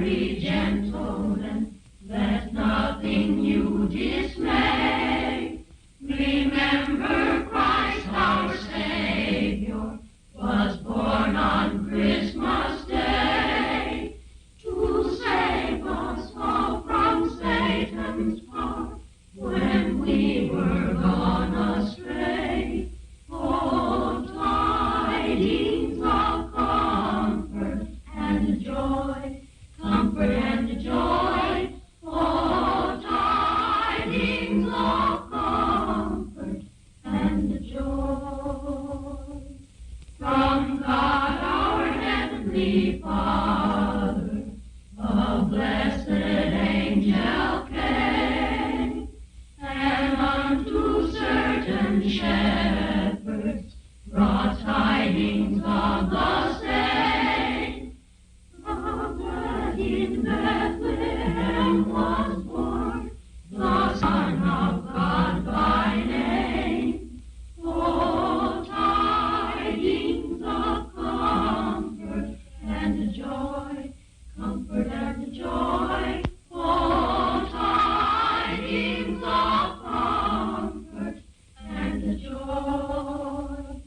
very gentle, and let nothing you dismay. Remember Christ our Savior was born on Christmas Day to save us all from Satan's power when we were gone astray. Oh, tidings of comfort and joy, comfort and joy. Oh, tidings of comfort and joy. From God our Heavenly Father, a blessed angel came, and unto certain shepherds brought tidings of the same. That in Bethlehem was born the Son of God by name. Oh, tidings of comfort and joy, comfort and joy. Oh, tidings of comfort and joy.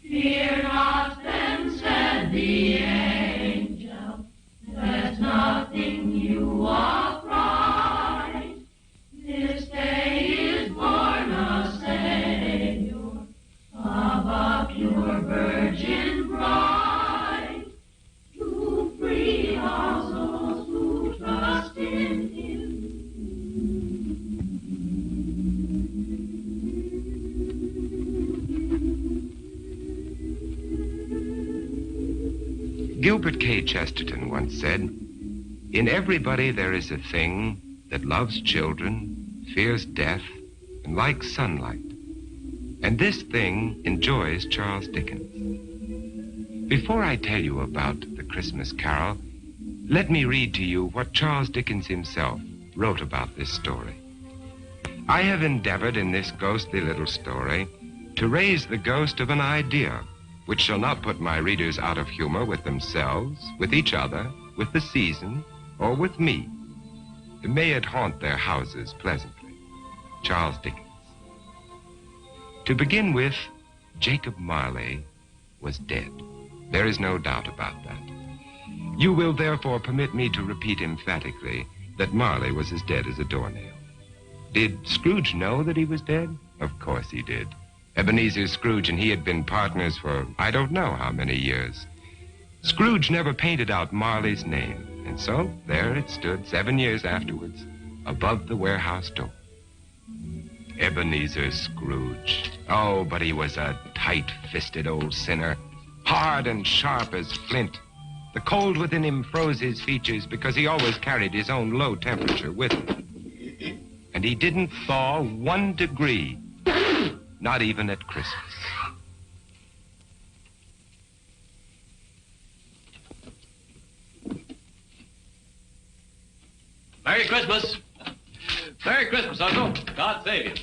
Fear not then, said the angel, let nothing you affright. This day is born a Savior of a pure virgin bride, to free all those who trust in him. Gilbert K. Chesterton once said, "In everybody there is a thing that loves children, fears death, and likes sunlight. And this thing enjoys Charles Dickens." Before I tell you about the Christmas Carol, let me read to you what Charles Dickens himself wrote about this story. I have endeavored in this ghostly little story to raise the ghost of an idea which shall not put my readers out of humor with themselves, with each other, with the season, or with me. May it haunt their houses pleasantly. Charles Dickens. To begin with, Jacob Marley was dead. There is no doubt about that. You will therefore permit me to repeat emphatically that Marley was as dead as a doornail. Did Scrooge know that he was dead? Of course he did. Ebenezer Scrooge and he had been partners for I don't know how many years. Scrooge never painted out Marley's name, and so there it stood 7 years afterwards above the warehouse door. Ebenezer Scrooge. Oh, but he was a tight-fisted old sinner, hard and sharp as flint. The cold within him froze his features because he always carried his own low temperature with him. And he didn't thaw 1 degree. Not even at Christmas. Merry Christmas. Merry Christmas, Uncle. God save you.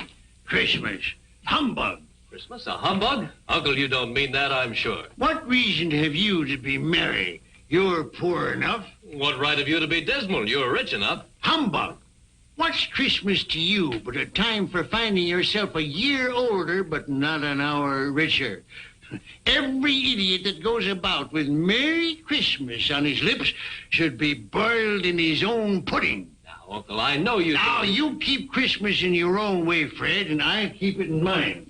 Christmas. Humbug. Christmas, a humbug? Uncle, you don't mean that, I'm sure. What reason have you to be merry? You're poor enough. What right have you to be dismal? You're rich enough. Humbug. What's Christmas to you but a time for finding yourself a year older but not an hour richer? Every idiot that goes about with Merry Christmas on his lips should be boiled in his own pudding. Now, Uncle, I know you... Now, you keep Christmas in your own way, Fred, and I keep it in mine.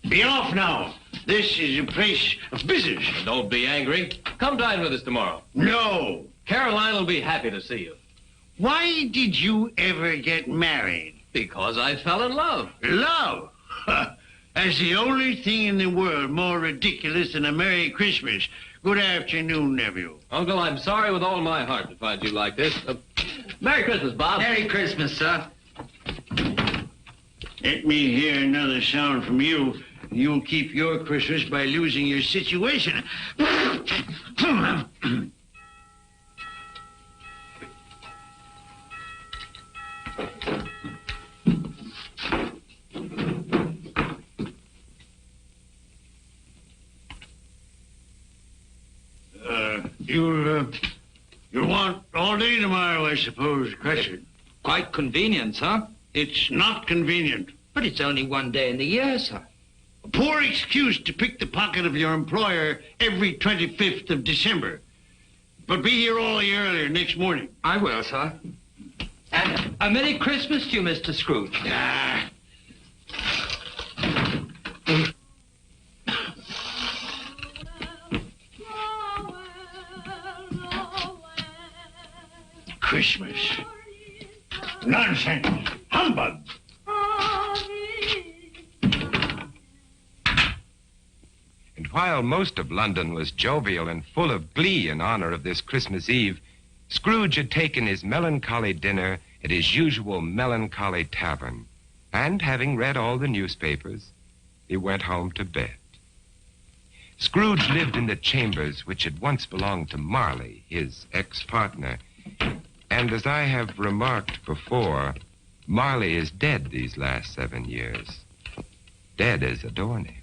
Be off now. This is a place of business. Don't be angry. Come dine with us tomorrow. No. Caroline will be happy to see you. Why did you ever get married? Because I fell in love. Love? That's the only thing in the world more ridiculous than a Merry Christmas. Good afternoon, nephew. Uncle, I'm sorry with all my heart to find you like this. Merry Christmas, Bob. Merry Christmas, sir. Let me hear another sound from you. You'll keep your Christmas by losing your situation. You want all day tomorrow, I suppose, Crescent. Quite convenient, sir. It's not convenient. But it's only one day in the year, sir. A poor excuse to pick the pocket of your employer every 25th of December. But be here all the earlier next morning. I will, sir. And a Merry Christmas to you, Mr. Scrooge. Ah. Christmas. Nonsense. Humbug. And while most of London was jovial and full of glee in honor of this Christmas Eve, Scrooge had taken his melancholy dinner at his usual melancholy tavern, and having read all the newspapers, he went home to bed. Scrooge lived in the chambers which had once belonged to Marley, his ex-partner, and as I have remarked before, Marley is dead these last 7 years. Dead as a doornail.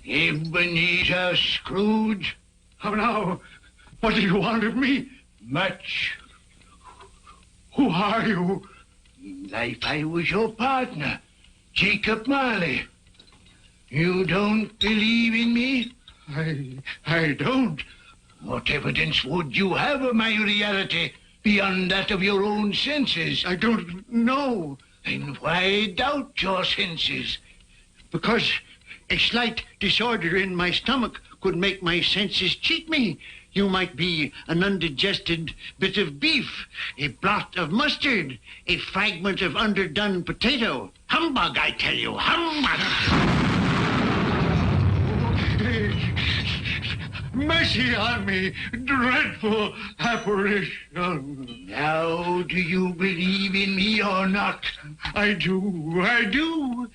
Ebenezer Scrooge? How now? What do you want of me? Much. Who are you? In life I was your partner, Jacob Marley. You don't believe in me? I don't. What evidence would you have of my reality beyond that of your own senses? I don't know. Then why doubt your senses? Because a slight disorder in my stomach could make my senses cheat me. You might be an undigested bit of beef, a blot of mustard, a fragment of underdone potato. Humbug, I tell you, humbug! Mercy on me, dreadful apparition. Now, do you believe in me or not? I do.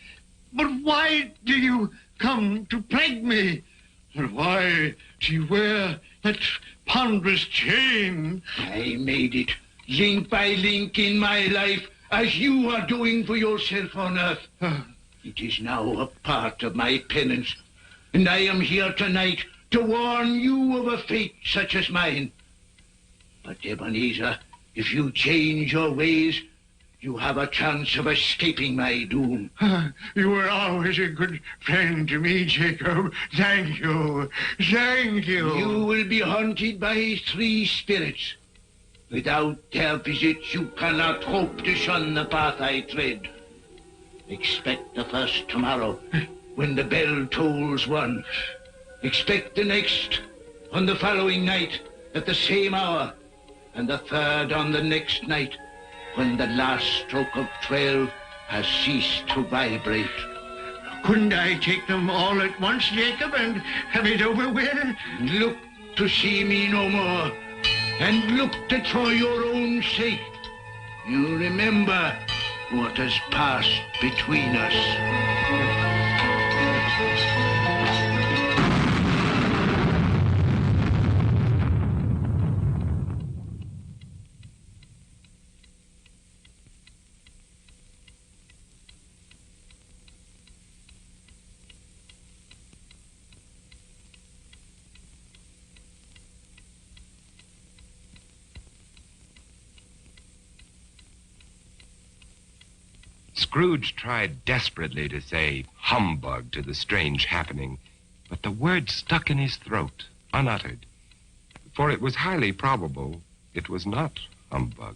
But why do you come to plague me? And why do you wear that ponderous chain? I made it, link by link in my life, as you are doing for yourself on earth. It is now a part of my penance, and I am here tonight to warn you of a fate such as mine. But Ebenezer, if you change your ways, you have a chance of escaping my doom. You were always a good friend to me, Jacob. Thank you. Thank you. You will be haunted by 3 spirits. Without their visits, you cannot hope to shun the path I tread. Expect the first tomorrow, when the bell tolls 1. Expect the next on the following night at the same hour, and the third on the next night, when the last stroke of 12 has ceased to vibrate. Couldn't I take them all at once, Jacob, and have it over with? Look to see me no more, and look that for your own sake you remember what has passed between us. Scrooge tried desperately to say humbug to the strange happening, but the word stuck in his throat, unuttered, for it was highly probable it was not humbug.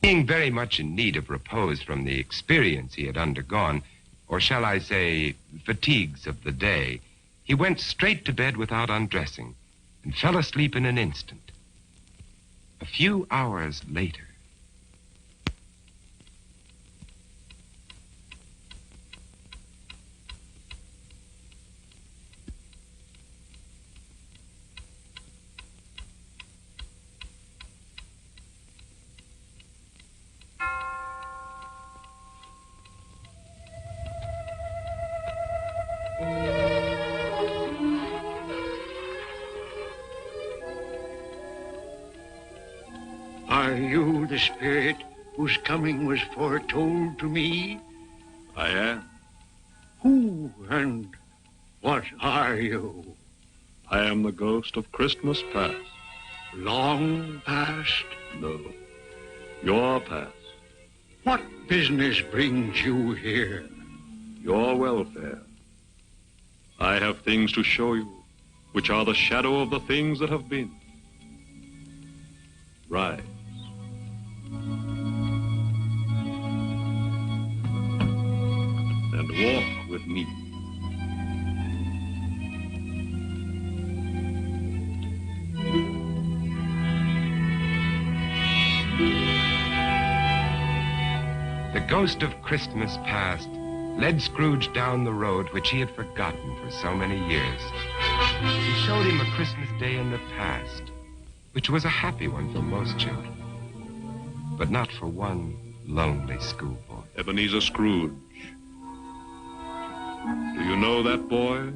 Being very much in need of repose from the experience he had undergone, or shall I say, fatigues of the day, he went straight to bed without undressing and fell asleep in an instant. A few hours later, Are you the spirit whose coming was foretold to me? I am. Who and what are you? I am the ghost of Christmas past. Long past? No, your past. What business brings you here? Your welfare. I have things to show you, which are the shadow of the things that have been. Rise. And walk with me. the ghost of Christmas past led Scrooge down the road which he had forgotten for so many years. He showed him a Christmas day in the past, which was a happy one for most children, but not for one lonely schoolboy. Ebenezer Scrooge. Do you know that boy?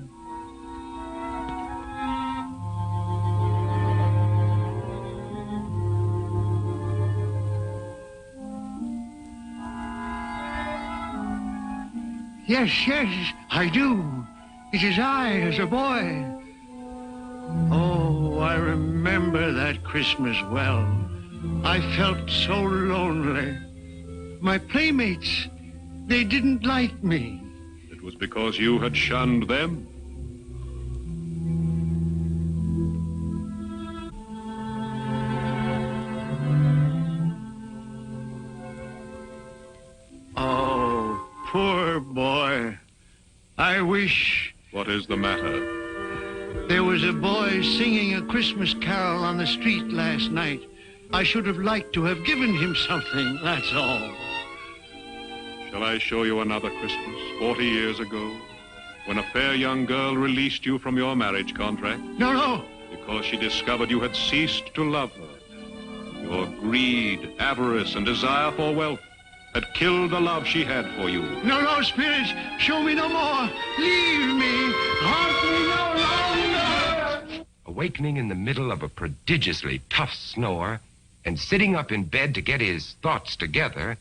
Yes, I do. It is I as a boy. Oh, I remember that Christmas well. I felt so lonely. My playmates, they didn't like me. It was because you had shunned them. Oh, poor boy. I wish What is the matter? there was a boy singing a Christmas carol on the street last night. I should have liked to have given him something, that's all. Shall I show you another Christmas, 40 years ago, when a fair young girl released you from your marriage contract No. because she discovered you had ceased to love her? Your greed, avarice, and desire for wealth had killed the love she had for you. No, Spirit, show me no more. Leave me. Haunt me no longer. Awakening in the middle of a prodigiously tough snore and sitting up in bed to get his thoughts together,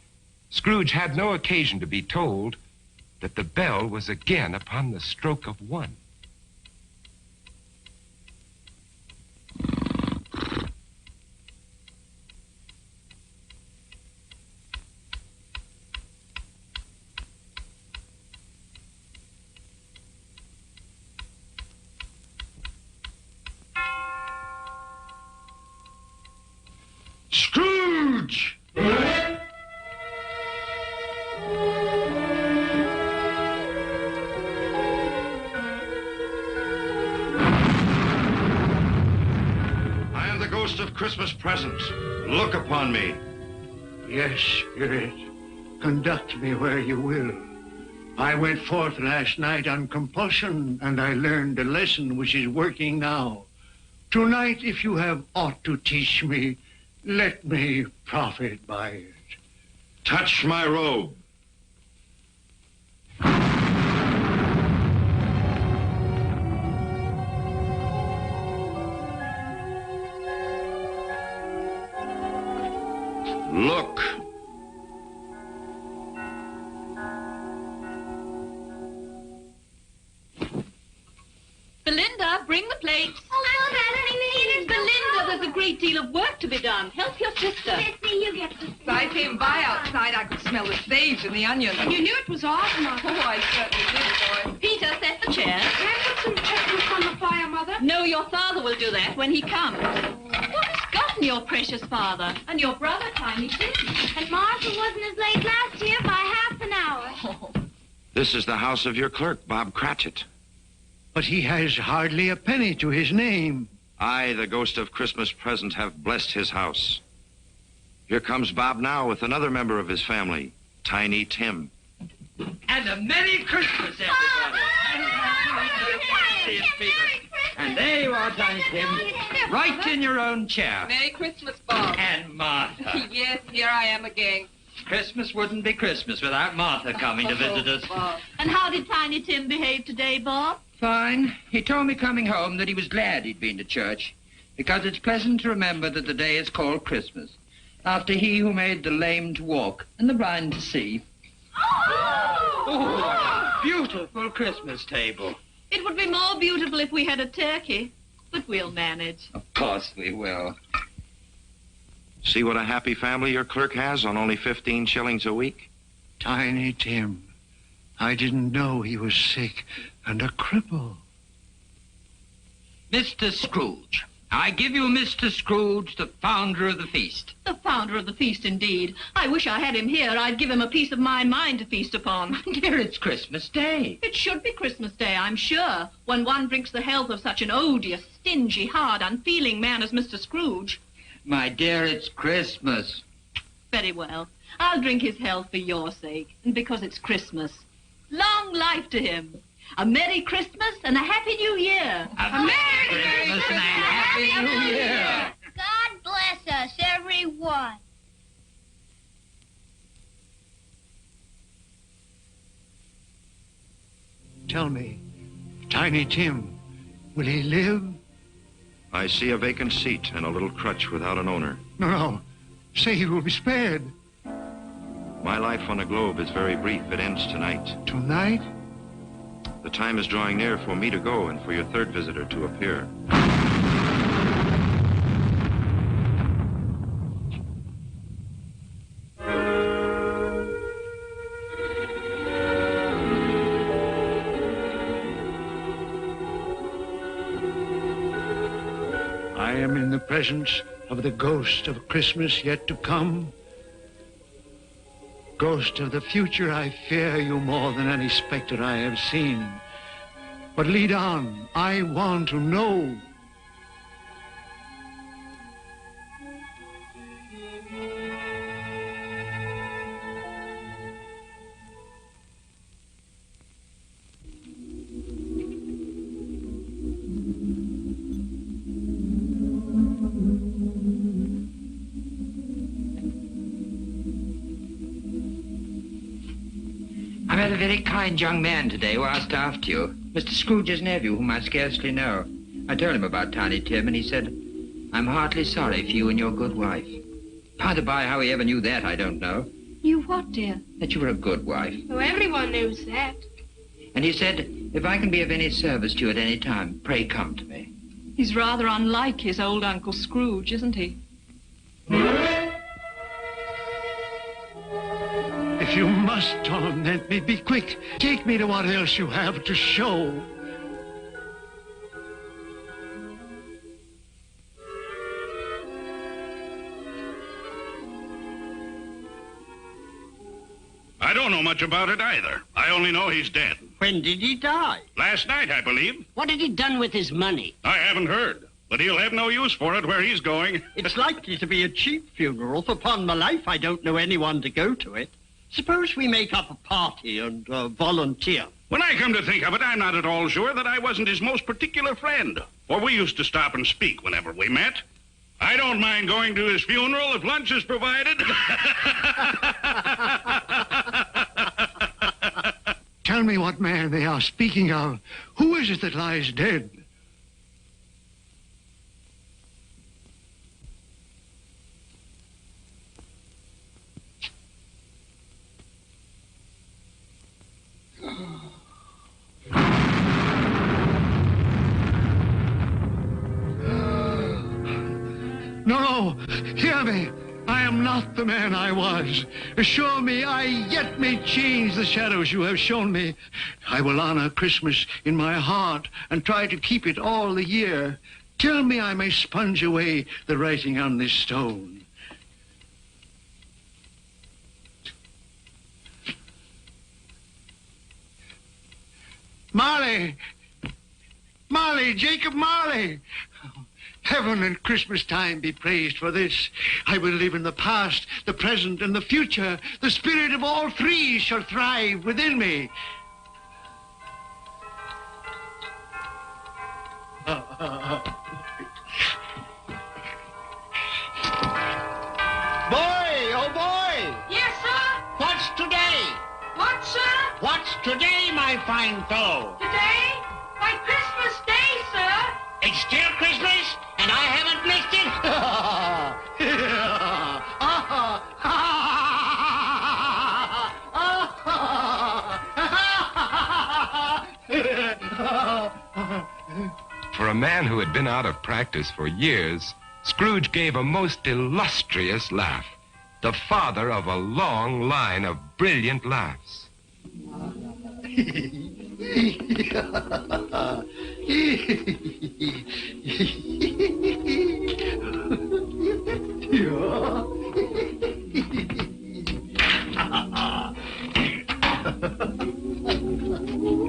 Scrooge had no occasion to be told that the bell was again upon the stroke of one. Scrooge! I am the ghost of Christmas presents. Look upon me. Yes, Spirit, conduct me where you will. I went forth last night on compulsion, and I learned a lesson which is working now. Tonight, if you have aught to teach me, let me profit by it. Touch my robe. Look. Belinda, bring the plates. Oh, Mother, Belinda, there's a great deal of work to be done. Help your sister. Missy, you get the... If I came by outside, I could smell the sage and the onions. You knew it was off, Mother. Oh, I certainly did, boy. Peter, set the chairs. Can I put some chestnuts on the fire, Mother? No, your father will do that when he comes. What has got And your precious father. And your brother, Tiny Tim. And Martha wasn't as late last year by half an hour. Oh. This is the house of your clerk, Bob Cratchit. But he has hardly a penny to his name. I, the ghost of Christmas present, have blessed his house. Here comes Bob now with another member of his family, Tiny Tim. And a Merry Christmas, everybody. And there you are, Tiny Tim, right in your own chair. Merry Christmas, Bob. And Martha. Yes, here I am again. Christmas wouldn't be Christmas without Martha coming to visit us. Bob. And how did Tiny Tim behave today, Bob? Fine. He told me coming home that he was glad he'd been to church, because it's pleasant to remember that the day is called Christmas, after he who made the lame to walk and the blind to see. Oh, beautiful Christmas table. It would be more beautiful if we had a turkey, but we'll manage. Of course we will. See what a happy family your clerk has on only 15 shillings a week? Tiny Tim. I didn't know he was sick and a cripple. Mr. Scrooge. I give you Mr. Scrooge, the founder of the feast. The founder of the feast, indeed. I wish I had him here. I'd give him a piece of my mind to feast upon. Dear, it's Christmas Day. It should be Christmas Day, I'm sure, when one drinks the health of such an odious, stingy, hard, unfeeling man as Mr. Scrooge. My dear, it's Christmas. Very well. I'll drink his health for your sake, and because it's Christmas. Long life to him. A Merry Christmas and a Happy New Year. A Merry Christmas and a Happy New Year. God bless us, everyone. Tell me, Tiny Tim, will he live? I see a vacant seat and a little crutch without an owner. No. Say he will be spared. My life on the globe is very brief. It ends tonight. Tonight? The time is drawing near for me to go and for your third visitor to appear. I am in the presence of the ghost of Christmas yet to come. Ghost of the future, I fear you more than any specter I have seen. But lead on, I want to know. I met a very kind young man today who asked after you. Mr. Scrooge's nephew, whom I scarcely know. I told him about Tiny Tim, and he said, I'm heartily sorry for you and your good wife. By the by, how he ever knew that, I don't know. You what, dear? That you were a good wife. Oh, everyone knows that. And he said, if I can be of any service to you at any time, pray come to me. He's rather unlike his old Uncle Scrooge, isn't he? If you must torment me, be quick. Take me to what else you have to show. I don't know much about it either. I only know he's dead. When did he die? Last night, I believe. What had he done with his money? I haven't heard. But he'll have no use for it where he's going. It's likely to be a cheap funeral, for upon my life I don't know anyone to go to it. Suppose we make up a party and volunteer. When I come to think of it, I'm not at all sure that I wasn't his most particular friend. For we used to stop and speak whenever we met. I don't mind going to his funeral if lunch is provided. Tell me what man they are speaking of. Who is it that lies dead? No, hear me. I am not the man I was. Assure me I yet may change the shadows you have shown me. I will honor Christmas in my heart and try to keep it all the year. Tell me I may sponge away the writing on this stone. Marley! Marley! Jacob Marley! Heaven and Christmas time be praised for this. I will live in the past, the present, and the future. The spirit of all three shall thrive within me. Boy, oh boy! Yes, sir? What's today? What, sir? What's today, my fine fellow? Today? My Christmas Day, sir. It's still Christmas, and I haven't missed it. For a man who had been out of practice for years, Scrooge gave a most illustrious laugh, the father of a long line of brilliant laughs.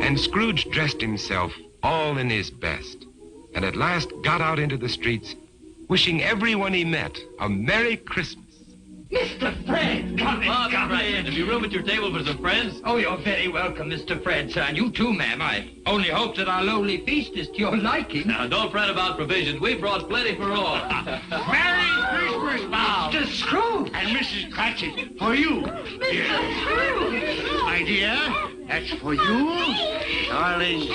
And Scrooge dressed himself all in his best, and at last got out into the streets, wishing everyone he met a Merry Christmas. Mr. Fred, come in. Have you room at your table for some friends? Oh, you're very welcome, Mr. Fred, sir. And you too, ma'am. I only hope that our lowly feast is to your liking. Now, don't fret about provisions. We brought plenty for all. Merry Christmas, Bob! Mr. Scrooge! And Mrs. Cratchit, for you. My dear, that's for you. Darling,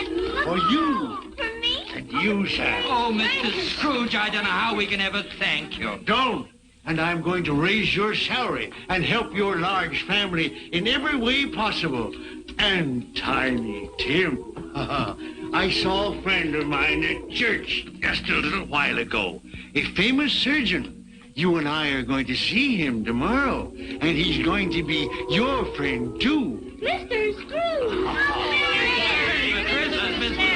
for you. For me? And you, sir. Oh, Mr. Scrooge, I don't know how we can ever thank you. Don't. And I'm going to raise your salary and help your large family in every way possible. And Tiny Tim. I saw a friend of mine at church just a little while ago. A famous surgeon. You and I are going to see him tomorrow. And he's going to be your friend, too. Mr. Scrooge! Merry Christmas, Mr.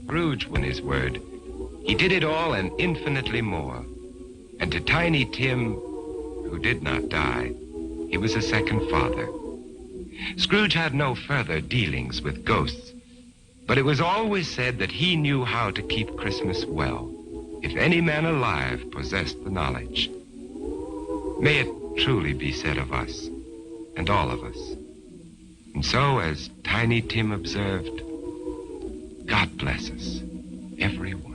Scrooge won his word. He did it all and infinitely more. And to Tiny Tim, who did not die, he was a second father. Scrooge had no further dealings with ghosts, but it was always said that he knew how to keep Christmas well, if any man alive possessed the knowledge. May it truly be said of us, and all of us. And so, as Tiny Tim observed, God bless us, everyone.